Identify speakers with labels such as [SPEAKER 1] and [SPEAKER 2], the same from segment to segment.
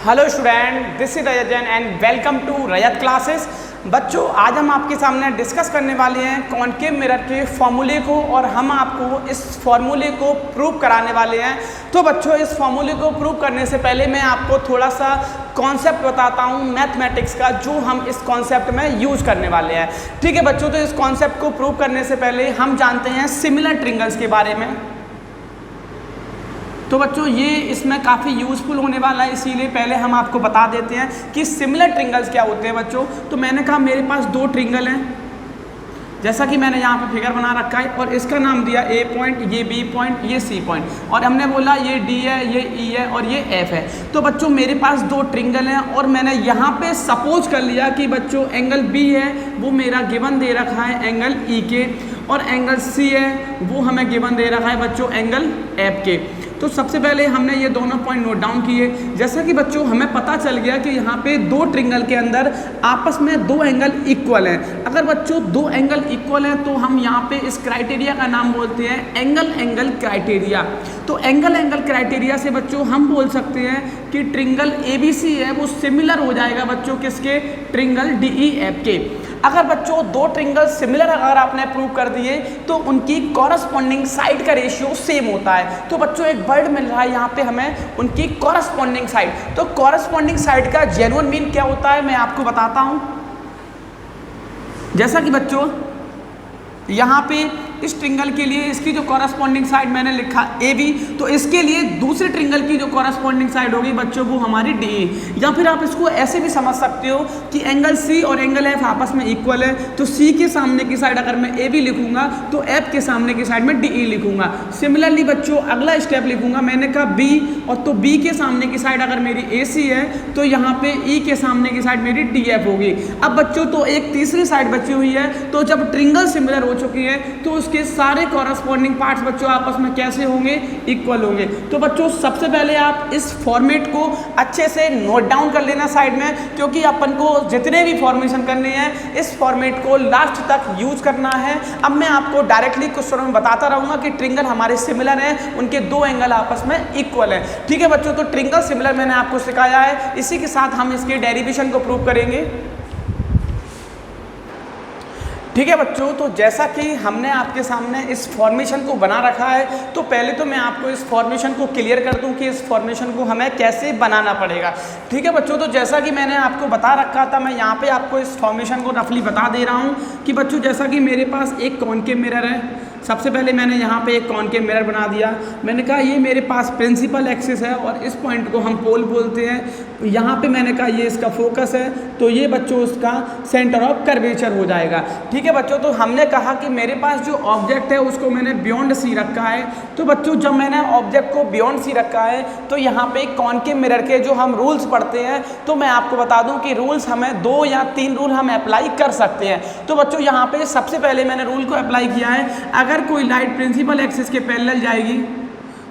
[SPEAKER 1] Hello student, this is Rajat Jain and welcome to Rajat classes. बच्चों, आज हम आपके सामने डिस्कस करने वाले हैं कॉनकेव मिरर के फॉर्मूले को और हम आपको इस फॉर्मूले को प्रूव कराने वाले हैं। तो बच्चों, इस फॉर्मूले को प्रूव करने से पहले मैं आपको थोड़ा सा कॉन्सेप्ट बताता हूँ मैथमेटिक्स का, जो हम इस कॉन्सेप्ट में यूज़ करने वाले हैं। ठीक है बच्चों, तो इस कॉन्सेप्ट को प्रूव करने से पहले हम जानते हैं सिमिलर ट्रिंगल्स के बारे में। तो बच्चों, ये इसमें काफ़ी यूज़फुल होने वाला है, इसीलिए पहले हम आपको बता देते हैं कि सिमिलर ट्रिंगल्स क्या होते हैं। बच्चों, तो मैंने कहा मेरे पास दो ट्रिंगल हैं, जैसा कि मैंने यहाँ पे फिगर बना रखा है और इसका नाम दिया ए पॉइंट, ये बी पॉइंट, ये सी पॉइंट, और हमने बोला ये डी है, ये ई है और ये एफ है। तो बच्चों, मेरे पास दो ट्रिंगल हैं और मैंने यहाँ पे सपोज कर लिया कि बच्चों एंगल बी है वो मेरा गिवन दे रखा है एंगल ई के, और एंगल सी है वो हमें गिवन दे रखा है बच्चों एंगल एफ के। तो सबसे पहले हमने ये दोनों पॉइंट नोट डाउन किए। जैसा कि बच्चों हमें पता चल गया कि यहाँ पे दो ट्रिंगल के अंदर आपस में दो एंगल इक्वल हैं। अगर बच्चों दो एंगल इक्वल हैं तो हम यहाँ पे इस क्राइटेरिया का नाम बोलते हैं एंगल क्राइटेरिया। तो एंगल क्राइटेरिया से बच्चों हम बोल सकते हैं कि ट्रिंगल ABC है वो सिमिलर हो जाएगा बच्चों किसके, ट्रिंगल DEF के। अगर बच्चों दो ट्रिंगल सिमिलर अगर आपने प्रूव कर दिए तो उनकी कॉरस्पॉन्डिंग साइड का रेशियो सेम होता है। तो बच्चों एक वर्ड मिल रहा है यहाँ पे हमें, उनकी कॉरस्पॉन्डिंग साइड। तो कॉरस्पॉन्डिंग साइड का जेन्युइन मीन क्या होता है मैं आपको बताता हूँ। जैसा कि बच्चों यहाँ पे इस ट्रिंगल के लिए इसकी जो कॉरस्पॉन्डिंग साइड मैंने लिखा AB, तो इसके लिए दूसरे ट्रिंगल की जो कॉरस्पॉन्डिंग साइड होगी बच्चों वो हमारी DE। या फिर आप इसको ऐसे भी समझ सकते हो कि एंगल C और एंगल F आपस में इक्वल है, तो C के सामने की साइड अगर मैं AB लिखूंगा तो F के सामने की साइड में DE लिखूंगा। सिमिलरली बच्चों अगला स्टेप लिखूंगा, मैंने कहा B, और तो B के सामने की साइड अगर मेरी AC है तो यहाँ पे E के सामने की साइड मेरी DF होगी। अब बच्चों तो एक तीसरी साइड बची हुई है, तो जब ट्रिंगल सिमिलर हो चुकी है तो के सारे कॉरस्पॉन्डिंग पार्ट्स बच्चों आपस में कैसे होंगे, इक्वल होंगे। तो बच्चों सबसे पहले आप इस फॉर्मेट को अच्छे से नोट डाउन कर लेना साइड में, क्योंकि अपन को जितने भी फॉर्मेशन करने हैं इस फॉर्मेट को लास्ट तक यूज करना है। अब मैं आपको डायरेक्टली क्वेश्चन में बताता रहूंगा कि ट्रिंगल हमारे सिमिलर हैं, उनके दो एंगल आपस में इक्वल है। ठीक है बच्चों, तो ट्रिंगल सिमिलर मैंने आपको सिखाया है, इसी के साथ हम इसके डेरिवेशन को प्रूव करेंगे। ठीक है बच्चों, तो जैसा कि हमने आपके सामने इस फॉर्मेशन को बना रखा है, तो पहले तो मैं आपको इस फॉर्मेशन को क्लियर कर दूं कि इस फॉर्मेशन को हमें कैसे बनाना पड़ेगा। ठीक है बच्चों, तो जैसा कि मैंने आपको बता रखा था, मैं यहाँ पे आपको इस फॉर्मेशन को रफली बता दे रहा हूँ कि बच्चों जैसा कि मेरे पास एक कॉनकेव मिरर है। सबसे पहले मैंने यहाँ पे एक कॉनकेव मिरर बना दिया। मैंने कहा ये मेरे पास प्रिंसिपल एक्सिस है और इस पॉइंट को हम पोल बोलते हैं। यहाँ पे मैंने कहा ये इसका फोकस है, तो ये बच्चों उसका सेंटर ऑफ कर्वेचर हो जाएगा। ठीक है बच्चों, तो हमने कहा कि मेरे पास जो ऑब्जेक्ट है उसको मैंने बियॉन्ड C रखा है। तो बच्चों जब मैंने ऑब्जेक्ट को बियॉन्ड C रखा है तो यहाँ पे कॉनकेव मिरर के जो हम रूल्स पढ़ते हैं, तो मैं आपको बता दूँ कि रूल्स हमें 2 या 3 रूल हम अप्लाई कर सकते हैं। तो बच्चों यहाँ पे सबसे पहले मैंने रूल को अप्लाई किया है, अगर कोई लाइट प्रिंसिपल एक्सिस के पैरेलल जाएगी,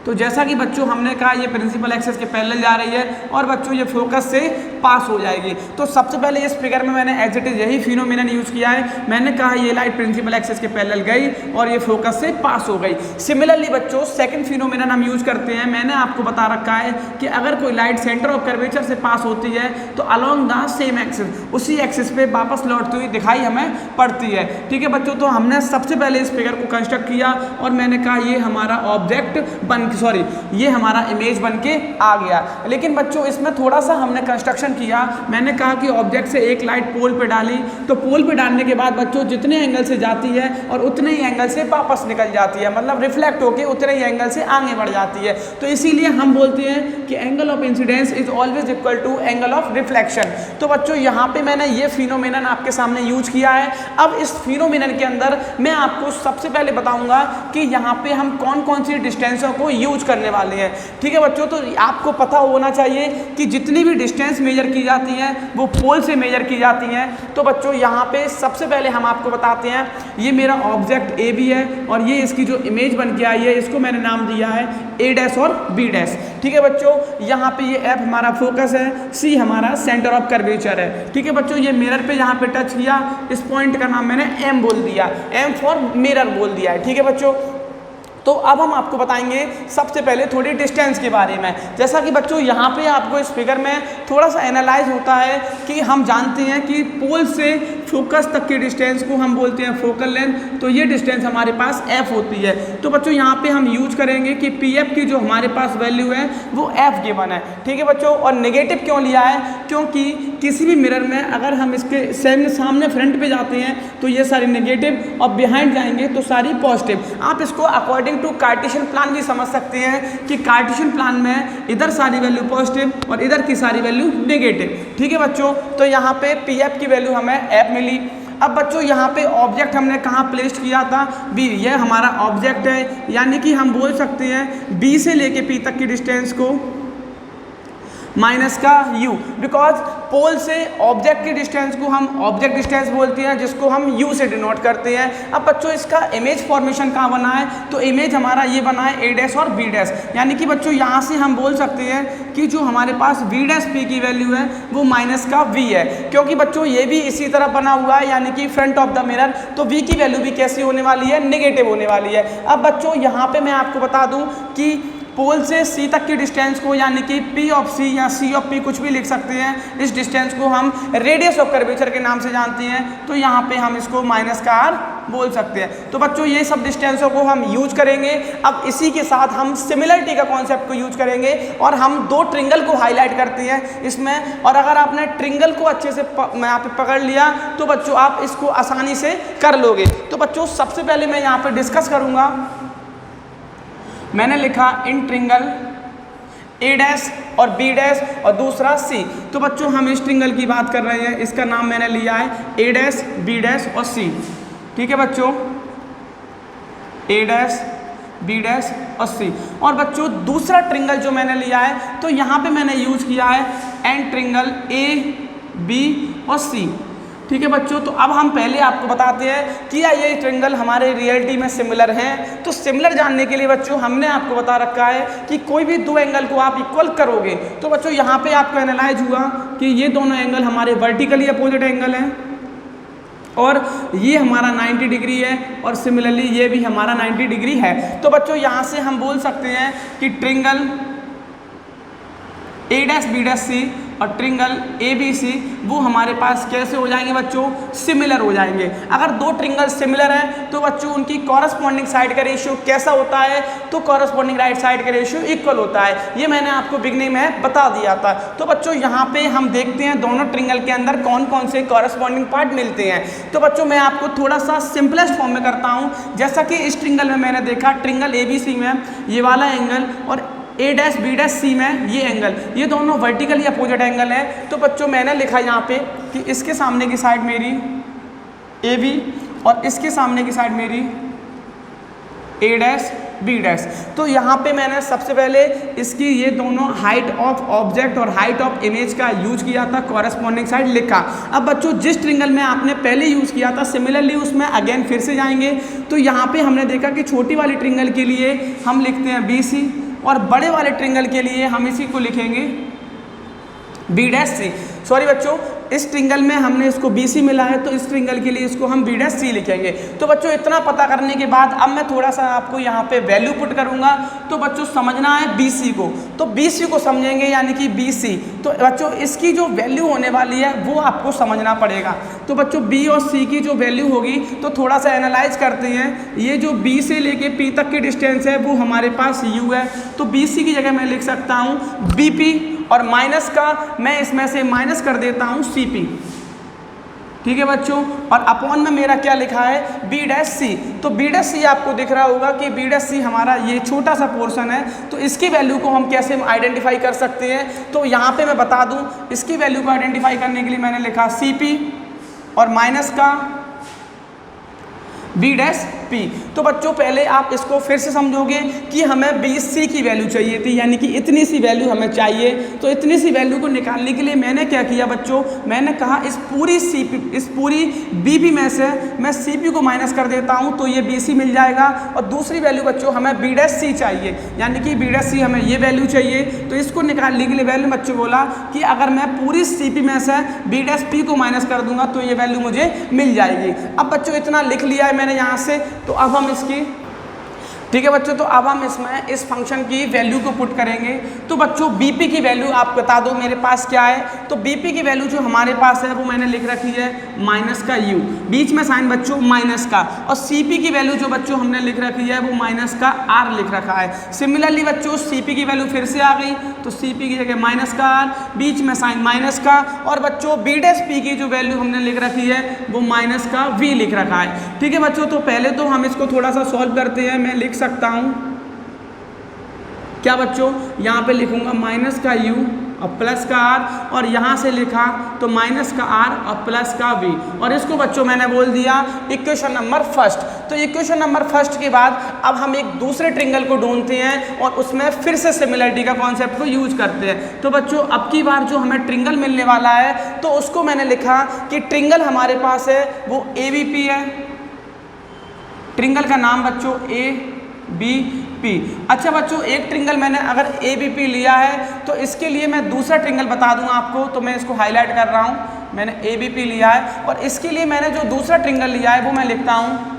[SPEAKER 1] तो जैसा कि बच्चों हमने कहा ये प्रिंसिपल एक्सिस के पैरेलल जा रही है और बच्चों ये फोकस से पास हो जाएगी। तो सबसे पहले इस फिगर में मैंने एज इट इज यही फिनोमिनन यूज किया है। मैंने कहा ये लाइट प्रिंसिपल एक्सिस के पैरेलल गई और ये फोकस से पास हो गई। सिमिलरली बच्चों सेकंड फिनोमिनन हम यूज करते हैं। मैंने आपको बता रखा है कि अगर कोई लाइट सेंटर ऑफ कर्वेचर से पास होती है तो अलोंग द सेम एक्सिस, उसी एक्सिस पे वापस लौटती हुई दिखाई हमें पड़ती है। ठीक है बच्चों, तो हमने सबसे पहले इस फिगर को कंस्ट्रक्ट किया और मैंने कहा ये हमारा ऑब्जेक्ट ये हमारा इमेज बन के आ गया। लेकिन बच्चों इसमें थोड़ा सा हमने कंस्ट्रक्शन किया। मैंने कहा कि ऑब्जेक्ट से एक लाइट पोल पे डाली, तो पोल पे डालने के बाद बच्चों जितने एंगल से जाती है और उतने ही एंगल से वापस निकल जाती है, मतलब रिफ्लेक्ट होके उतने ही एंगल से आगे बढ़ जाती है। तो इसीलिए हम बोलते हैं कि angle of incidence is always equal to angle of reflection. तो बच्चों यहाँ पे मैंने ये फिनोमिनन आपके सामने यूज किया है। अब इस फिनोमिनन के अंदर मैं आपको सबसे पहले बताऊंगा कि यहाँ पे हम कौन कौन सी डिस्टेंसों को यूज करने वाले हैं। ठीक है बच्चों, तो आपको पता होना चाहिए कि जितनी भी डिस्टेंस मेजर की जाती हैं वो पोल से मेजर की जाती हैं। तो बच्चों यहाँ पे सबसे पहले हम आपको बताते हैं, ये मेरा ऑब्जेक्ट AB है और ये इसकी जो इमेज बन के आई है इसको मैंने नाम दिया है A' और B'। ठीक है बच्चों, यहाँ पे ये F हमारा फोकस है, C हमारा सेंटर ऑफ कर्वेचर है। ठीक है बच्चों, ये मिरर पे यहाँ पे टच किया, इस पॉइंट का नाम मैंने M बोल दिया, M फॉर मिरर बोल दिया है। ठीक है बच्चों, तो तो अब हम आपको बताएंगे सबसे पहले थोड़ी डिस्टेंस के बारे में। जैसा कि बच्चों यहाँ पे आपको इस फिगर में थोड़ा सा एनालाइज होता है कि हम जानते हैं कि पोल से फोकस तक की डिस्टेंस को हम बोलते हैं फोकल लेंथ, तो ये डिस्टेंस हमारे पास f होती है। तो बच्चों यहाँ पे हम यूज करेंगे कि pf की जो हमारे पास वैल्यू है वो f गिवन है, ठीक है बच्चों। और नेगेटिव क्यों लिया है, क्योंकि किसी भी मिरर में अगर हम इसके सामने फ्रंट पे जाते हैं तो ये सारी नेगेटिव और बिहाइंड जाएंगे तो सारी पॉजिटिव। आप इसको अकॉर्डिंग टू कार्टेशियन प्लान भी समझ सकते हैं कि कार्टेशियन प्लान में इधर सारी वैल्यू पॉजिटिव और इधर की सारी वैल्यू नेगेटिव, ठीक है बच्चों। तो यहाँ पे pf की वैल्यू हमें f मिली। अब बच्चों यहाँ पे ऑब्जेक्ट हमने कहाँ प्लेस किया था, b, यह हमारा ऑब्जेक्ट है, यानी कि हम बोल सकते हैं b से लेके p तक की डिस्टेंस को माइनस का u, बिकॉज पोल से ऑब्जेक्ट की डिस्टेंस को हम ऑब्जेक्ट डिस्टेंस बोलते हैं, जिसको हम u से डिनोट करते हैं। अब बच्चों इसका इमेज फॉर्मेशन कहाँ बना है, तो इमेज हमारा ये बना है a डैश और b डैश, यानी कि बच्चों यहाँ से हम बोल सकते हैं कि जो हमारे पास v डैश p की वैल्यू है वो माइनस का v है, क्योंकि बच्चों ये भी इसी तरह बना हुआ है, यानी कि फ्रंट ऑफ द मिरर, तो v की वैल्यू भी कैसी होने वाली है, नेगेटिव होने वाली है। अब बच्चों यहाँ पे मैं आपको बता दूँ कि पोल से सी तक की डिस्टेंस को, यानी कि पी ऑफ सी या सी ऑफ पी कुछ भी लिख सकते हैं, इस डिस्टेंस को हम रेडियस ऑफ कर्वेचर के नाम से जानते हैं, तो यहाँ पे हम इसको माइनस का आर बोल सकते हैं। तो बच्चों ये सब डिस्टेंसों को हम यूज करेंगे। अब इसी के साथ हम सिमिलरिटी का कॉन्सेप्ट को यूज करेंगे और हम दो ट्रिंगल को हाईलाइट करते हैं इसमें, और अगर आपने ट्रिंगल को अच्छे से यहाँ पे पकड़ लिया तो बच्चों आप इसको आसानी से कर लोगे। तो बच्चों सबसे पहले मैं यहाँ पे डिस्कस करूँगा, मैंने लिखा इन ट्रिंगल ए डैश और बी डैश और दूसरा सी। तो बच्चों हम इस ट्रिंगल की बात कर रहे हैं, इसका नाम मैंने लिया है ए डैश बी डैश और सी, ठीक है बच्चों, ए डैश बी डैश और सी। और बच्चों दूसरा ट्रिंगल जो मैंने लिया है तो यहाँ पे मैंने यूज किया है एन ट्रिंगल ए बी और सी, ठीक है बच्चों। तो अब हम पहले आपको बताते हैं कि ये ट्रिंगल हमारे रियलिटी में सिमिलर हैं। तो सिमिलर जानने के लिए बच्चों हमने आपको बता रखा है कि कोई भी दो एंगल को आप इक्वल करोगे तो बच्चों यहाँ पे आपको एनालाइज हुआ कि ये दोनों एंगल हमारे वर्टिकली अपोजिट एंगल हैं और ये हमारा 90 डिग्री है और सिमिलरली ये भी हमारा 90 डिग्री है। तो बच्चों यहाँ से हम बोल सकते हैं कि ट्रिंगल ए डैश बी डैश सी और ट्रिंगल ए बी सी वो हमारे पास कैसे हो जाएंगे बच्चों, सिमिलर हो जाएंगे। अगर दो ट्रिंगल सिमिलर हैं तो बच्चों उनकी कॉरस्पॉन्डिंग साइड का रेशियो कैसा होता है, तो कॉरस्पॉन्डिंग राइट साइड का रेशियो इक्वल होता है। ये मैंने आपको बिगनिंग में बता दिया था। तो बच्चों यहाँ पे हम देखते हैं दोनों ट्रिंगल के अंदर कौन कौन से कॉरस्पॉन्डिंग पार्ट मिलते हैं। तो बच्चों मैं आपको थोड़ा सा सिंपलेस्ट फॉर्म में करता हूँ। जैसा कि इस ट्रिंगल में मैंने देखा ट्रिंगल ए बी सी में ये वाला एंगल और ए डैश बी डैश सी में ये एंगल, ये दोनों वर्टिकली अपोजिट एंगल है। तो बच्चों मैंने लिखा यहाँ पे कि इसके सामने की साइड मेरी ए बी और इसके सामने की साइड मेरी ए डैश बी डैश। तो यहाँ पे मैंने सबसे पहले इसकी ये दोनों हाइट ऑफ ऑब्जेक्ट और हाइट ऑफ इमेज का यूज किया था, कॉरस्पॉन्डिंग साइड लिखा। अब बच्चों जिस ट्रिंगल में आपने पहले यूज किया था सिमिलरली उसमें अगेन फिर से जाएंगे। तो यहाँ पे हमने देखा कि छोटी वाली ट्रिंगल के लिए हम लिखते हैं बी सी और बड़े वाले ट्रिंगल के लिए हम इसी को लिखेंगे बी डैश सी। सॉरी बच्चों, इस ट्रिंगल में हमने इसको बी सी मिला है तो इस ट्रिंगल के लिए इसको हम बी डैश सी लिखेंगे। तो बच्चों इतना पता करने के बाद अब मैं थोड़ा सा आपको यहाँ पे वैल्यू पुट करूँगा। तो बच्चों समझना है बी सी को, तो बी सी को समझेंगे यानी कि बी सी। तो बच्चों इसकी जो वैल्यू होने वाली है वो आपको समझना पड़ेगा। तो बच्चों बी और सी की जो वैल्यू होगी तो थोड़ा सा एनालाइज करते हैं। ये जो बी से लेके पी तक की डिस्टेंस है वो हमारे पास यू है, तो बी सी की जगह मैं लिख सकता हूँ बी पी और माइनस का मैं इसमें से माइनस कर देता हूँ सी पी, ठीक है बच्चों। और अपॉन में मेरा क्या लिखा है बी डैश सी। तो बी डैश सी आपको दिख रहा होगा कि बी डैश सी हमारा ये छोटा सा पोर्शन है। तो इसकी वैल्यू को हम कैसे आइडेंटिफाई कर सकते हैं, तो यहाँ पे मैं बता दूँ इसकी वैल्यू को आइडेंटिफाई करने के लिए मैंने लिखा सी पी और माइनस का बी डैश पी। तो बच्चों पहले आप इसको फिर से समझोगे कि हमें बी सी की वैल्यू चाहिए थी, यानी कि इतनी सी वैल्यू हमें चाहिए। तो इतनी सी वैल्यू को निकालने के लिए मैंने क्या किया बच्चों, मैंने कहा इस पूरी बी पी में से मैं सी पी को माइनस कर देता हूँ तो ये बी सी मिल जाएगा। और दूसरी वैल्यू बच्चों हमें बी डैश सी चाहिए, यानी कि बी डैश सी हमें ये वैल्यू चाहिए। तो इसको निकालने के लिए वैल्यू बच्चों बोला कि अगर मैं पूरी सी पी में से बी डैश पी को माइनस कर दूंगा तो ये वैल्यू मुझे मिल जाएगी। अब बच्चों इतना लिख लिया है मैंने यहाँ से, तो अब हम इसकी ठीक है बच्चों, तो अब हम इसमें इस फंक्शन की वैल्यू को पुट करेंगे। तो बच्चों बीपी की वैल्यू आप बता दो मेरे पास क्या है। तो बीपी की वैल्यू जो हमारे पास है वो मैंने लिख रखी है माइनस का यू, बीच में साइन बच्चों माइनस का, और सीपी की वैल्यू जो बच्चों हमने लिख रखी है वो माइनस का आर लिख रखा है। सिमिलरली बच्चों सीपी की वैल्यू फिर से आ गई, तो सीपी की जगह माइनस का आर, बीच में साइन माइनस का, और बच्चों बी डैश पी की जो वैल्यू हमने लिख रखी है वो माइनस का वी लिख रखा है। ठीक है बच्चों, तो पहले तो हम इसको थोड़ा सा सॉल्व करते हैं। मैं लिख सकता हूं क्या बच्चों, यहाँ पे लिखूंगा माइनस का यू और प्लस का आर, और यहाँ से लिखा तो माइनस का आर और प्लस का वी, और इसको बच्चों मैंने बोल दिया इक्वेशन नंबर फर्स्ट। तो इक्वेशन नंबर फर्स्ट के बाद अब हम एक दूसरे ट्रिंगल को ढूंढते हैं और उसमें फिर से सिमिलरिटी का कॉन्सेप्ट को यूज करते हैं। तो बच्चों अब की बार जो हमें ट्रिंगल मिलने वाला है तो उसको मैंने लिखा कि ट्रिंगल हमारे पास है वो ABP है। ट्रिंगल का नाम बच्चों ABP। अच्छा बच्चों, एक ट्रिंगल मैंने अगर ABP लिया है तो इसके लिए मैं दूसरा ट्रिंगल बता दूं आपको, तो मैं इसको हाईलाइट कर रहा हूं। मैंने ABP लिया है और इसके लिए मैंने जो दूसरा ट्रिंगल लिया है वो मैं लिखता हूं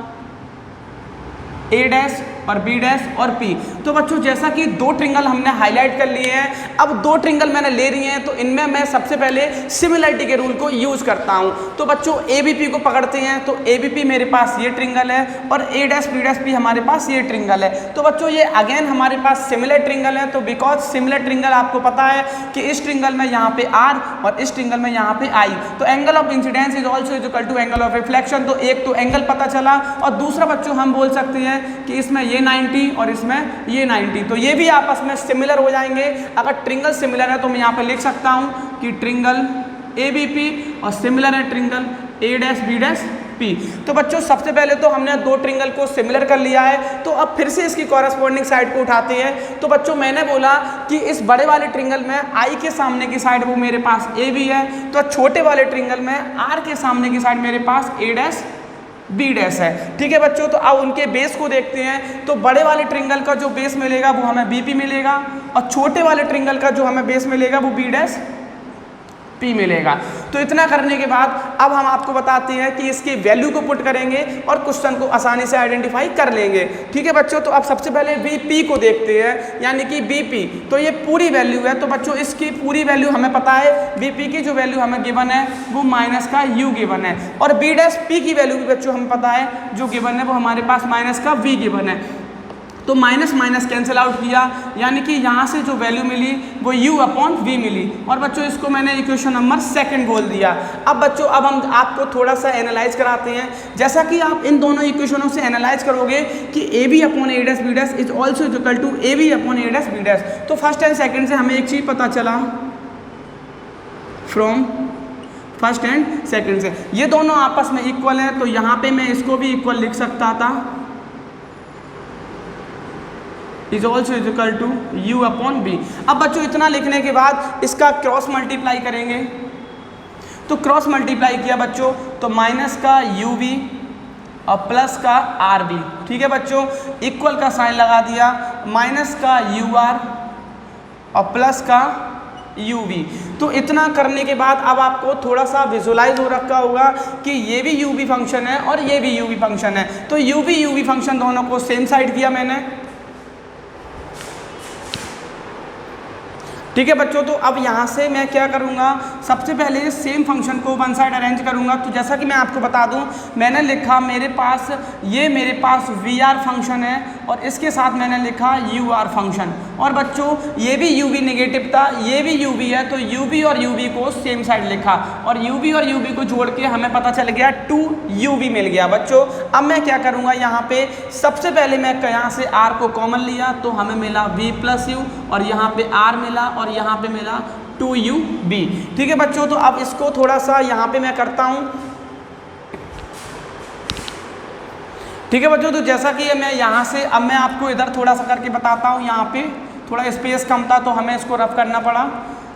[SPEAKER 1] A डैश और B डैश और P। तो बच्चों जैसा कि दो ट्रिंगल हमने हाईलाइट कर लिए हैं, अब दो ट्रिंगल मैंने ले रही हैं तो इनमें मैं सबसे पहले सिमिलरिटी के रूल को यूज करता हूं। तो बच्चों ABP को पकड़ते हैं, तो ABP मेरे पास ये ट्रिंगल है और A dash B dash P हमारे पास ये ट्रिंगल है। तो बच्चों ये अगेन हमारे पास सिमिलर ट्रिंगल है। तो बिकॉज सिमिलर ट्रिंगल आपको पता है कि इस ट्रिंगल में यहाँ पे R और इस ट्रिंगल में यहाँ पे I, तो angle of incidence is also equal to angle of reflection. तो एक तो एंगल पता चला, और दूसरा बच्चों हम बोल सकते हैं कि इसमें ये 90 और इसमें ये 90, तो ये भी आपस में सिमिलर हो जाएंगे। अगर ट्रिंगल सिमिलर है तो मैं यहाँ पे लिख सकता हूँ कि ट्रिंगल ABP और सिमिलर है triangle A dash B dash P। तो बच्चों सबसे पहले तो हमने दो ट्रिंगल को सिमिलर कर लिया है, तो अब फिर से इसकी कॉरेस्पॉन्डिंग साइड को उठाते हैं। तो बच्चों मैंने बोला कि इस बड़े वाले ट्रिंगल में I के सामने की साइड वो मेरे पास AB है, तो छोटे वाले ट्रिंगल में R के सामने की साइड मेरे पास A डैश B डैश है। ठीक है बच्चों, तो अब उनके बेस को देखते हैं। तो बड़े वाले ट्रिंगल का जो बेस मिलेगा वो हमें BP मिलेगा, और छोटे वाले ट्रिंगल का जो हमें बेस मिलेगा वो B डैश P मिलेगा। तो इतना करने के बाद अब हम आपको बताते हैं कि इसकी वैल्यू को पुट करेंगे और क्वेश्चन को आसानी से आइडेंटिफाई कर लेंगे। ठीक है बच्चों, तो अब सबसे पहले VP को देखते हैं, यानी कि BP। तो ये पूरी वैल्यू है, तो बच्चों इसकी पूरी वैल्यू हमें पता है। BP की जो वैल्यू हमें गिवन है वो माइनस का U गिवन है, और B डैश P की वैल्यू भी बच्चों हमें पता है जो गिवन है वो हमारे पास माइनस का V गिवन है। तो माइनस माइनस कैंसिल आउट किया, यानी कि यहाँ से जो वैल्यू मिली वो U अपॉन V मिली, और बच्चों इसको मैंने इक्वेशन नंबर सेकंड बोल दिया। अब बच्चों अब हम आपको थोड़ा सा एनालाइज कराते हैं। जैसा कि आप इन दोनों इक्वेशनों से एनालाइज करोगे कि AB upon A dash B dash is also equal to AB upon A dash B dash. तो फर्स्ट एंड सेकेंड से हमें एक चीज़ पता चला फ्रॉम फर्स्ट एंड सेकेंड से, ये दोनों आपस में इक्वल है, तो यहाँ पे मैं इसको भी इक्वल लिख सकता था, is also equal to U upon B। अब बच्चों इतना लिखने के बाद इसका क्रॉस मल्टीप्लाई करेंगे। तो क्रॉस मल्टीप्लाई किया बच्चों तो माइनस का UV और प्लस का RB। ठीक है बच्चों, इक्वल का साइन लगा दिया, माइनस का UR और प्लस का UV। तो इतना करने के बाद अब आपको थोड़ा सा विजुलाइज हो रखा होगा कि ये भी UV फंक्शन है और ये भी UV फंक्शन है। तो UV फंक्शन दोनों को सेम साइड किया मैंने। ठीक है बच्चों, तो अब यहाँ से मैं क्या करूँगा, सबसे पहले सेम फंक्शन को वन साइड अरेंज करूँगा। तो जैसा कि मैं आपको बता दूँ, मैंने लिखा मेरे पास VR फंक्शन है और इसके साथ मैंने लिखा UR फंक्शन, और बच्चों ये भी UV नेगेटिव था, ये भी UV है, तो UV और UV को सेम साइड लिखा, और UV और UV को जोड़ के हमें पता चल गया 2UV मिल गया। बच्चों अब मैं क्या करूँगा, यहाँ पे सबसे पहले मैं यहाँ से R को कॉमन लिया तो हमें मिला V प्लस U, और यहाँ पे R मिला और यहाँ पे मिला 2UB। ठीक है बच्चों, तो अब इसको थोड़ा सा यहाँ पे मैं करता हूँ। ठीक है बच्चों, तो जैसा कि मैं यहाँ से अब मैं आपको इधर थोड़ा सा करके बताता हूँ। यहाँ पे थोड़ा स्पेस कम था तो हमें इसको रफ करना पड़ा।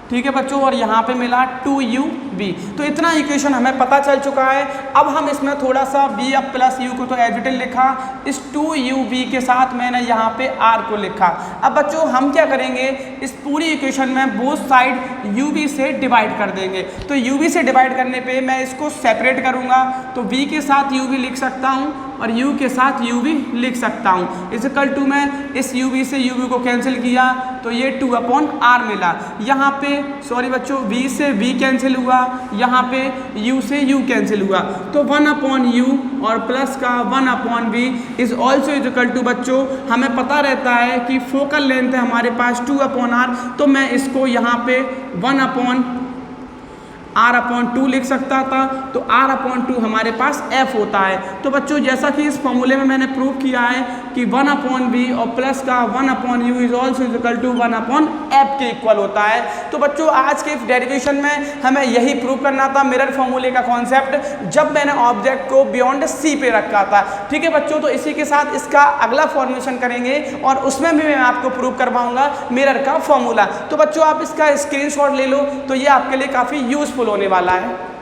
[SPEAKER 1] ठीक है बच्चों, और यहाँ पे मिला 2UB। बी। तो इतना इक्वेशन हमें पता चल चुका है। अब हम इसमें थोड़ा सा बी अब प्लस यू को तो एज इट इज लिखा, इस 2uv के साथ मैंने यहाँ पे r को लिखा। अब बच्चों हम क्या करेंगे, इस पूरी इक्वेशन में बोथ साइड uv से डिवाइड कर देंगे। तो uv से डिवाइड करने पे मैं इसको सेपरेट करूँगा, तो v के साथ uv लिख सकता हूँ और u के साथ uv लिख सकता हूँ। इक्वल टू में इस uv से uv को कैंसिल किया तो ये 2/r मिला। यहाँ पे सॉरी बच्चों, v से v कैंसिल हुआ, यहाँ पे u से u कैंसिल हुआ, तो 1/u और प्लस का 1/v is also equal to बच्चों हमें पता रहता है कि फोकल लेंथ है हमारे पास 2/r, तो मैं इसको यहाँ पे 1/r/2 लिख सकता था। तो r/2 हमारे पास f होता है। तो बच्चों जैसा कि इस फॉर्मूले में मैंने प्रूव किया है कि 1/v और प्लस का 1/u is also equal to 1/f के इक्वल होता है। तो बच्चों आज के डेरिवेशन में हमें यही प्रूव करना था, मिरर फॉर्मूले का कॉन्सेप्ट, जब मैंने ऑब्जेक्ट को बियॉन्ड c पे रखा था। ठीक है बच्चों, तो इसी के साथ इसका अगला फॉर्मेशन करेंगे और उसमें भी मैं आपको प्रूव करवाऊंगा मिरर का फॉर्मूला। तो बच्चों आप इसका स्क्रीनशॉट ले लो, तो ये आपके लिए काफ़ी यूजफुल होने वाला है।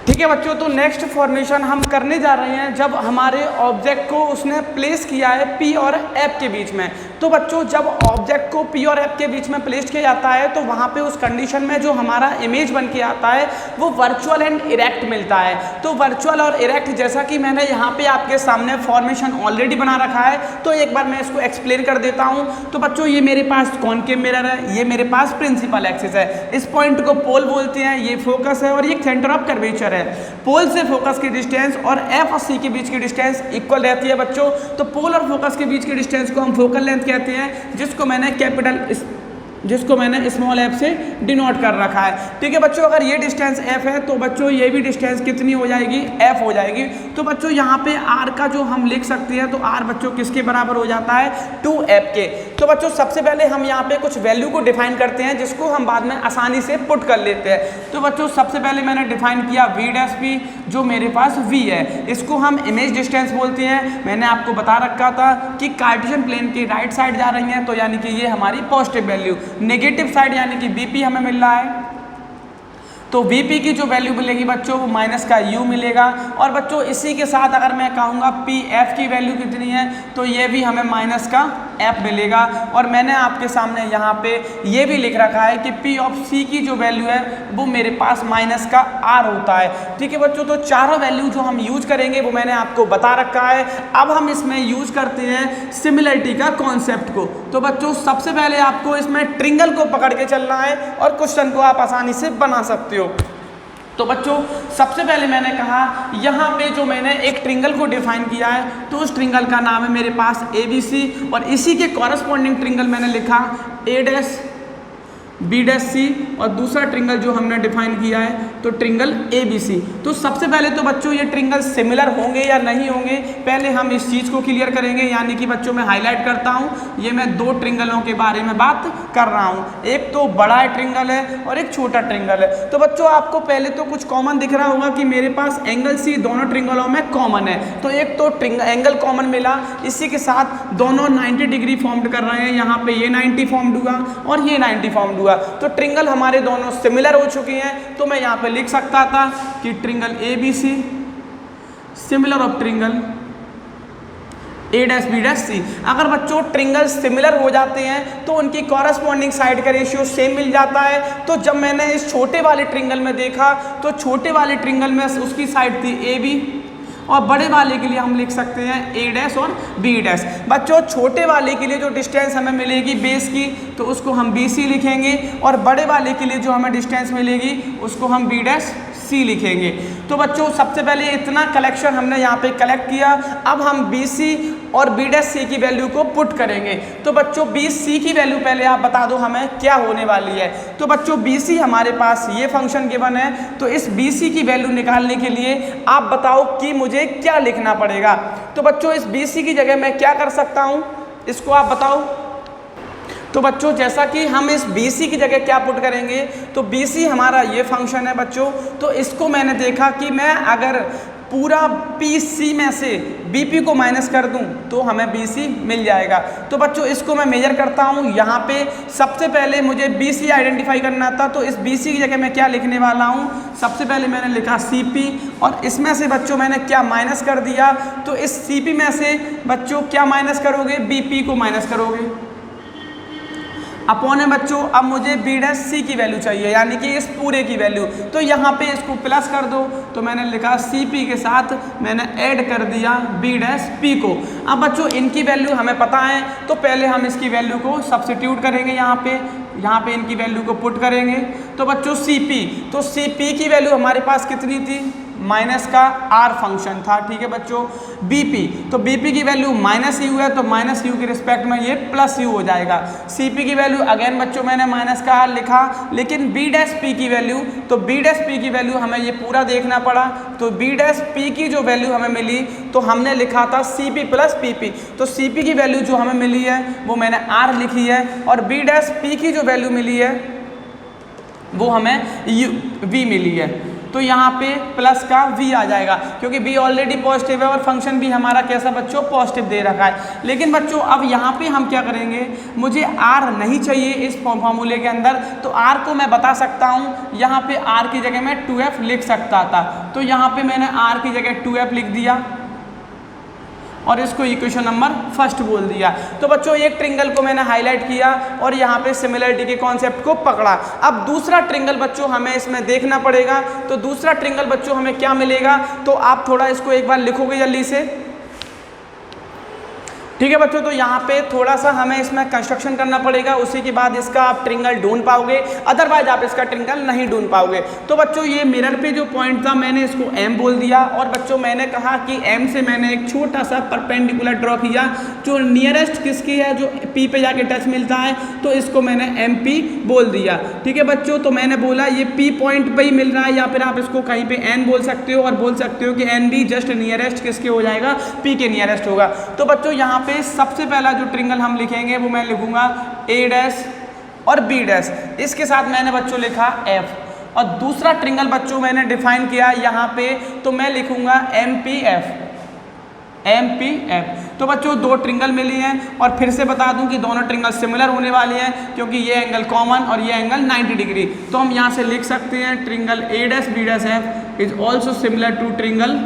[SPEAKER 1] ठीक है बच्चों, तो नेक्स्ट फॉर्मेशन हम करने जा रहे हैं जब हमारे ऑब्जेक्ट को उसने प्लेस किया है P और F के बीच में। तो बच्चों जब ऑब्जेक्ट को P और F के बीच में प्लेस किया जाता है तो वहाँ पे उस कंडीशन में जो हमारा इमेज बन के आता है वो वर्चुअल एंड इरेक्ट मिलता है। तो वर्चुअल और इरेक्ट जैसा कि मैंने यहाँ पे आपके सामने फॉर्मेशन ऑलरेडी बना रखा है, तो एक बार मैं इसको एक्सप्लेन कर देता हूँ। तो बच्चों ये मेरे पास कॉनकेव मिरर है, ये मेरे पास प्रिंसिपल एक्सिस है, इस पॉइंट को पोल बोलते हैं, ये फोकस है और ये सेंटर ऑफ कर्वेचर है। पोल से फोकस की डिस्टेंस और F और C के बीच की डिस्टेंस इक्वल रहती है बच्चों। तो पोल और फोकस के बीच की डिस्टेंस को हम फोकल लेंथ कहते हैं, जिसको मैंने स्मॉल f से डिनोट कर रखा है। ठीक है बच्चों, अगर ये डिस्टेंस f है तो बच्चों ये भी डिस्टेंस कितनी हो जाएगी, f हो जाएगी। तो बच्चों यहाँ पे r का जो हम लिख सकते हैं, तो r बच्चों किसके बराबर हो जाता है, 2f के। तो बच्चों सबसे पहले हम यहाँ पे कुछ वैल्यू को डिफाइन करते हैं जिसको हम बाद में आसानी से पुट कर लेते हैं। तो बच्चों सबसे पहले मैंने डिफाइन किया v' जो मेरे पास v है, इसको हम इमेज डिस्टेंस बोलते हैं। मैंने आपको बता रखा था कि कार्टेशियन प्लेन की राइट साइड जा रही है, तो यानी कि ये हमारी पॉजिटिव वैल्यू। नेगेटिव साइड यानी कि VP हमें मिल रहा है, तो VP की जो वैल्यू मिलेगी बच्चों वो माइनस का U मिलेगा। और बच्चों इसी के साथ अगर मैं कहूँगा PF की वैल्यू कितनी है, तो ये भी हमें माइनस का F मिलेगा। और मैंने आपके सामने यहाँ पे ये भी लिख रखा है कि P ऑफ C की जो वैल्यू है वो मेरे पास माइनस का R होता है। ठीक है बच्चों, तो चारों वैल्यू जो हम यूज करेंगे वो मैंने आपको बता रखा है। अब हम इसमें यूज करते हैं सिमिलरिटी का कॉन्सेप्ट को। तो बच्चों सबसे पहले आपको इसमें ट्रिंगल को पकड़ के चलना है और क्वेश्चन को आप आसानी से बना सकते हो। तो बच्चों सबसे पहले मैंने कहा यहाँ पे जो मैंने एक ट्रिंगल को डिफाइन किया है, तो उस ट्रिंगल का नाम है मेरे पास ABC और इसी के कॉरस्पॉन्डिंग ट्रिंगल मैंने लिखा A', B', C और दूसरा ट्रिंगल जो हमने डिफाइन किया है तो ट्रिंगल ABC। तो सबसे पहले तो बच्चों ये ट्रिंगल सिमिलर होंगे या नहीं होंगे, पहले हम इस चीज़ को क्लियर करेंगे। यानी कि बच्चों मैं हाईलाइट करता हूँ, ये मैं दो ट्रिंगलों के बारे में बात कर रहा हूँ, एक तो बड़ा ट्रिंगल है और एक छोटा ट्रिंगल है। तो बच्चों आपको पहले तो कुछ कॉमन दिख रहा होगा कि मेरे पास एंगल C दोनों ट्रिंगलों में कॉमन है, तो एक तो एंगल कॉमन मिला, इसी के साथ दोनों 90 डिग्री फॉर्म्ड कर रहे हैं। यहाँ पे ये 90 फॉर्म्ड हुआ और ये 90 फॉर्म्ड हुआ, तो ट्रिंगल हमारे दोनों सिमिलर हो चुकी हैं। तो मैं यहाँ पे लिख सकता था कि triangle ABC similar of triangle A', B', C। अगर बच्चों ट्रिंगल सिमिलर हो जाते हैं तो उनकी कॉरस्पॉन्डिंग साइड का रेशियो सेम मिल जाता है। तो जब मैंने इस छोटे वाले ट्रिंगल में देखा तो छोटे वाले ट्रिंगल में उसकी साइड थी AB और बड़े वाले के लिए हम लिख सकते हैं A' और B'। बच्चों छोटे वाले के लिए जो डिस्टेंस हमें मिलेगी बेस की तो उसको हम BC लिखेंगे और बड़े वाले के लिए जो हमें डिस्टेंस मिलेगी उसको हम B', C लिखेंगे। तो बच्चों सबसे पहले इतना कलेक्शन हमने यहाँ पे कलेक्ट किया। अब हम BC और B', की वैल्यू को पुट करेंगे। तो बच्चों BC की वैल्यू पहले आप बता दो हमें क्या होने वाली है। तो बच्चों BC हमारे पास ये फंक्शन गिवन है, तो इस BC की वैल्यू निकालने के लिए आप बताओ कि मुझे क्या लिखना पड़ेगा। तो बच्चों इस BC की जगह मैं क्या कर सकता हूँ, इसको आप बताओ। तो बच्चों जैसा कि हम इस BC की जगह क्या पुट करेंगे, तो BC हमारा ये फंक्शन है बच्चों। तो इसको मैंने देखा कि मैं अगर पूरा BC में से BP को माइनस कर दूं तो हमें BC मिल जाएगा। तो बच्चों इसको मैं मेजर करता हूं। यहाँ पे सबसे पहले मुझे BC आइडेंटिफाई करना था, तो इस BC की जगह मैं क्या लिखने वाला हूं, सबसे पहले मैंने लिखा CP और इसमें से बच्चों मैंने क्या माइनस कर दिया, तो इस CP में से बच्चों क्या माइनस करोगे, BP को माइनस करोगे अपॉन है बच्चों। अब मुझे B' की वैल्यू चाहिए, यानी कि इस पूरे की वैल्यू, तो यहाँ पे इसको प्लस कर दो। तो मैंने लिखा CP के साथ मैंने ऐड कर दिया B' को। अब बच्चों इनकी वैल्यू हमें पता है, तो पहले हम इसकी वैल्यू को सब्स्टिट्यूट करेंगे, यहाँ पे इनकी वैल्यू को पुट करेंगे। तो बच्चों CP, तो CP की वैल्यू हमारे पास कितनी थी, माइनस का R फंक्शन था, ठीक है बच्चों। BP, तो BP की वैल्यू माइनस U है, तो माइनस U के रिस्पेक्ट में ये प्लस U हो जाएगा। CP की वैल्यू अगेन बच्चों मैंने माइनस का R लिखा, लेकिन B' की वैल्यू, तो B' की वैल्यू हमें ये पूरा देखना पड़ा। तो B' की जो वैल्यू हमें मिली, तो हमने लिखा था CP प्लस PP, तो CP की वैल्यू जो हमें मिली है वो मैंने R लिखी है, और B' की जो वैल्यू मिली है वो हमें V मिली है। तो यहाँ पे प्लस का V आ जाएगा, क्योंकि V ऑलरेडी पॉजिटिव है और फंक्शन भी हमारा कैसा बच्चों, पॉजिटिव दे रखा है। लेकिन बच्चों अब यहाँ पे हम क्या करेंगे, मुझे R नहीं चाहिए इस फॉर्मूले के अंदर, तो R को मैं बता सकता हूँ, यहाँ पे R की जगह मैं 2F लिख सकता था। तो यहाँ पे मैंने R की जगह 2F लिख दिया और इसको इक्वेशन नंबर फर्स्ट बोल दिया। तो बच्चों एक ट्रिंगल को मैंने हाईलाइट किया और यहाँ पे सिमिलरिटी के कॉन्सेप्ट को पकड़ा। अब दूसरा ट्रिंगल बच्चों हमें इसमें देखना पड़ेगा। तो दूसरा ट्रिंगल बच्चों हमें क्या मिलेगा, तो आप थोड़ा इसको एक बार लिखोगे जल्दी से, ठीक है बच्चों। तो यहाँ पे थोड़ा सा हमें इसमें कंस्ट्रक्शन करना पड़ेगा, उसी के बाद इसका आप ट्रिंगल ढूंढ पाओगे, अदरवाइज आप इसका ट्रिंगल नहीं ढूंढ पाओगे। तो बच्चों ये मिरर पे जो पॉइंट था मैंने इसको M बोल दिया, और बच्चों मैंने कहा कि M से मैंने एक छोटा सा परपेंडिकुलर ड्रॉ किया, जो नियरेस्ट किसकी है, जो P पे जाके टच मिलता है, तो इसको मैंने MP बोल दिया, ठीक है बच्चों। तो मैंने बोला ये P पॉइंट पे ही मिल रहा है, या फिर आप इसको कहीं पे N बोल सकते हो, और बोल सकते हो कि N भी जस्ट नियरेस्ट किसके हो जाएगा, P के नियरेस्ट होगा। तो बच्चों यहाँ पे सबसे पहला जो ट्रिंगल हम लिखेंगे वो मैं लिखूंगा A' और B', इसके साथ मैंने बच्चों लिखा F, और दूसरा ट्रिंगल बच्चों मैंने डिफाइन किया यहाँ पे, तो मैं लिखूंगा MPF। तो बच्चों दो ट्रिंगल मिली हैं, और फिर से बता दूं कि दोनों ट्रिंगल सिमिलर होने वाले हैं, क्योंकि ये एंगल कॉमन और ये एंगल 90 डिग्री। तो हम यहाँ से लिख सकते हैं triangle A', B', is also similar to triangle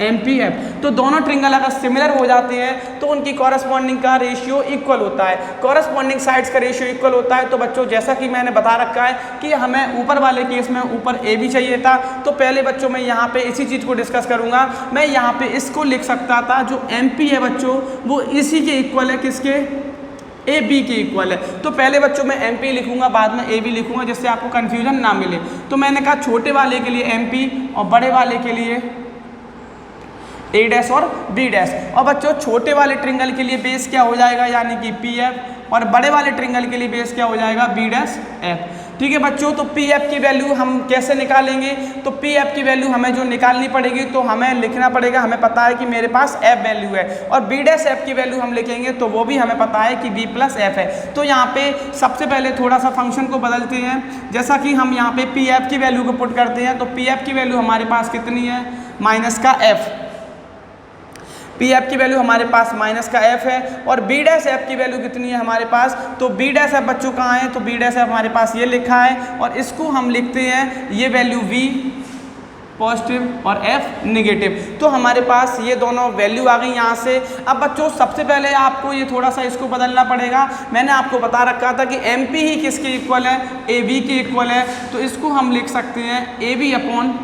[SPEAKER 1] MPF। तो दोनों ट्रिंगल अगर सिमिलर हो जाते हैं तो उनकी कॉरस्पॉन्डिंग का रेशियो इक्वल होता है, कॉरस्पॉन्डिंग साइड्स का रेशियो इक्वल होता है। तो बच्चों जैसा कि मैंने बता रखा है कि हमें ऊपर वाले केस में ऊपर AB चाहिए था, तो पहले बच्चों मैं यहाँ पे इसी चीज़ को डिस्कस करूँगा। मैं यहाँ पे इसको लिख सकता था, जो MP है बच्चों वो इसी के इक्वल है, किसके, AB के इक्वल है। तो पहले बच्चों मैं MP लिखूंगा, बाद में AB लिखूंगा, जिससे आपको कन्फ्यूजन ना मिले। तो मैंने कहा छोटे वाले के लिए MP और बड़े वाले के लिए A' और B'। और बच्चों छोटे वाले ट्रिंगल के लिए बेस क्या हो जाएगा, यानी कि PF, और बड़े वाले ट्रिंगल के लिए बेस क्या हो जाएगा, B', ठीक है बच्चों। तो PF की वैल्यू हम कैसे निकालेंगे, तो PF की वैल्यू हमें जो निकालनी पड़ेगी, तो हमें लिखना पड़ेगा, हमें पता है कि मेरे पास F वैल्यू है, और B' की वैल्यू हम लिखेंगे तो वो भी हमें पता है कि B + F है। तो यहाँ पे सबसे पहले थोड़ा सा फंक्शन को बदलते हैं, जैसा कि हम यहाँ पे PF की वैल्यू को पुट करते हैं। तो PF की वैल्यू हमारे पास कितनी है, माइनस का F। PF की वैल्यू हमारे पास माइनस का F है, और B' की वैल्यू कितनी है हमारे पास, तो B' बच्चों कहाँ है, तो B' हमारे पास ये लिखा है, और इसको हम लिखते हैं, ये वैल्यू V पॉजिटिव और F नेगेटिव। तो हमारे पास ये दोनों वैल्यू आ गई यहाँ से। अब बच्चों सबसे पहले आपको ये थोड़ा सा इसको बदलना पड़ेगा। मैंने आपको बता रखा था कि MP ही किसके इक्वल है, AB के इक्वल है, तो इसको हम लिख सकते हैं AB अपॉन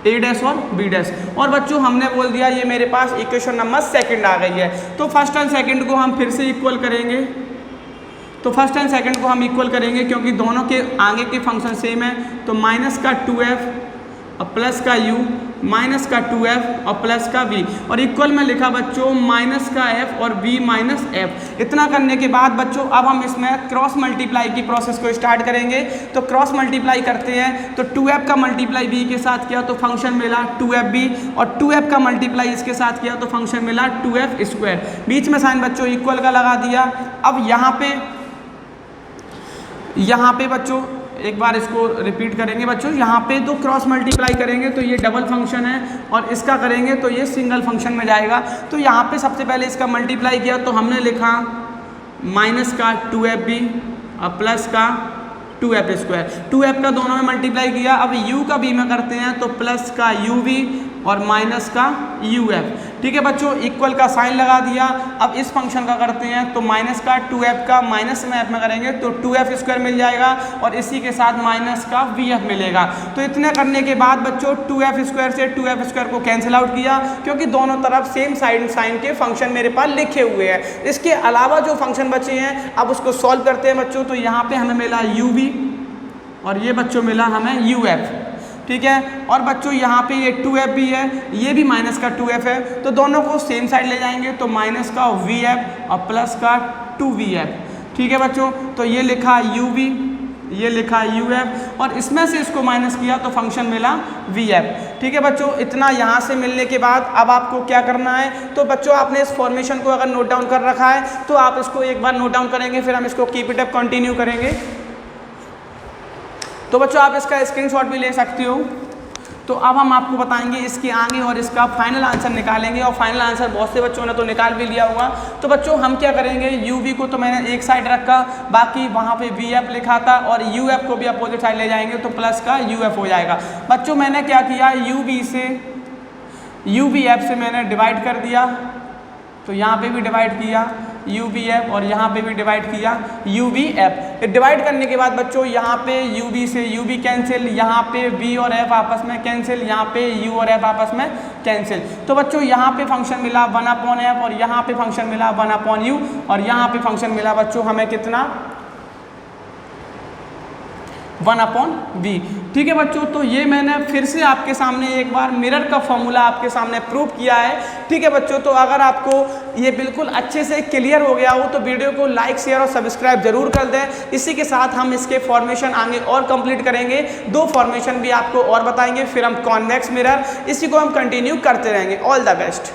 [SPEAKER 1] A' और B'। और बच्चों हमने बोल दिया ये मेरे पास इक्वेशन नंबर सेकंड आ गई है। तो फर्स्ट एंड सेकंड को हम फिर से इक्वल करेंगे, तो फर्स्ट एंड सेकंड को हम इक्वल करेंगे, क्योंकि दोनों के आगे के फंक्शन सेम है। तो माइनस का 2F और प्लस का U, माइनस का 2F और प्लस का V, और इक्वल में लिखा बच्चों माइनस का F और V माइनस F। इतना करने के बाद बच्चों अब हम इसमें क्रॉस मल्टीप्लाई की प्रोसेस को स्टार्ट करेंगे। तो क्रॉस मल्टीप्लाई करते हैं, तो 2F का मल्टीप्लाई V के साथ किया तो फंक्शन मिला 2FB, और 2F का मल्टीप्लाई इसके साथ किया तो फंक्शन मिला 2F²। बीच में साइन बच्चों इक्वल का लगा दिया। अब यहाँ पे बच्चों एक बार इसको रिपीट करेंगे बच्चों। यहाँ पे तो क्रॉस मल्टीप्लाई करेंगे तो ये डबल फंक्शन है, और इसका करेंगे तो ये सिंगल फंक्शन में जाएगा। तो यहाँ पे सबसे पहले इसका मल्टीप्लाई किया तो हमने लिखा माइनस का 2f और प्लस का 2f²। 2f का दोनों में मल्टीप्लाई किया। अब u का v में करते हैं तो प्लस का uv और माइनस का uf। ठीक है बच्चों, इक्वल का साइन लगा दिया। अब इस फंक्शन का करते हैं तो माइनस का 2f का माइनस में f में करेंगे तो 2f² मिल जाएगा, और इसी के साथ माइनस का vf मिलेगा। तो इतने करने के बाद बच्चों 2f² से 2f² को कैंसिल आउट किया, क्योंकि दोनों तरफ सेम साइन के फंक्शन मेरे पास लिखे हुए हैं। इसके अलावा जो फंक्शन बचे हैं अब उसको सॉल्व करते हैं बच्चों। तो यहाँ पे हमें मिला uv और ये बच्चों मिला हमें uf। ठीक है, और बच्चों यहाँ पे ये 2f भी है, ये भी माइनस का 2f है, तो दोनों को सेम साइड ले जाएंगे तो माइनस का vf और प्लस का 2vf। ठीक है बच्चों, तो ये लिखा uv, ये लिखा uf, और इसमें से इसको माइनस किया तो फंक्शन मिला vf। ठीक है बच्चों, इतना यहाँ से मिलने के बाद अब आपको क्या करना है, तो बच्चों आपने इस फॉर्मेशन को अगर नोट डाउन कर रखा है तो आप इसको एक बार नोट डाउन करेंगे, फिर हम इसको कीप इट अप कंटिन्यू करेंगे। तो बच्चों आप इसका स्क्रीनशॉट भी ले सकते हो। तो अब हम आपको बताएंगे इसके आगे और इसका फाइनल आंसर निकालेंगे, और फाइनल आंसर बहुत से बच्चों ने तो निकाल भी लिया होगा। तो बच्चों हम क्या करेंगे, uv को तो मैंने एक साइड रखा, बाकी वहाँ पे vf लिखा था, और uf को भी अपोजिट साइड ले जाएंगे तो प्लस का uf हो जाएगा। बच्चों मैंने क्या किया, uvf से मैंने डिवाइड कर दिया, तो यहाँ पे भी डिवाइड किया uvf, और यहाँ पे भी डिवाइड किया uvf। डिवाइड करने के बाद बच्चों यहाँ पे uv से uv कैंसिल, यहाँ पे v और f आपस में कैंसिल, यहाँ पे u और f आपस में कैंसिल। तो बच्चों यहाँ पे फंक्शन मिला 1/f, और यहाँ पे फंक्शन मिला 1/u, और यहाँ पे फंक्शन मिला बच्चों हमें कितना, 1/v। ठीक है बच्चों, तो ये मैंने फिर से आपके सामने एक बार मिरर का फॉर्मूला आपके सामने प्रूव किया है। ठीक है बच्चों, तो अगर आपको ये बिल्कुल अच्छे से क्लियर हो गया हो तो वीडियो को लाइक, शेयर और सब्सक्राइब जरूर कर दें। इसी के साथ हम इसके फॉर्मेशन आगे और कंप्लीट करेंगे, 2 फॉर्मेशन भी आपको और बताएंगे, फिर हम कॉन्वेक्स मिरर, इसी को हम कंटिन्यू करते रहेंगे। All the best.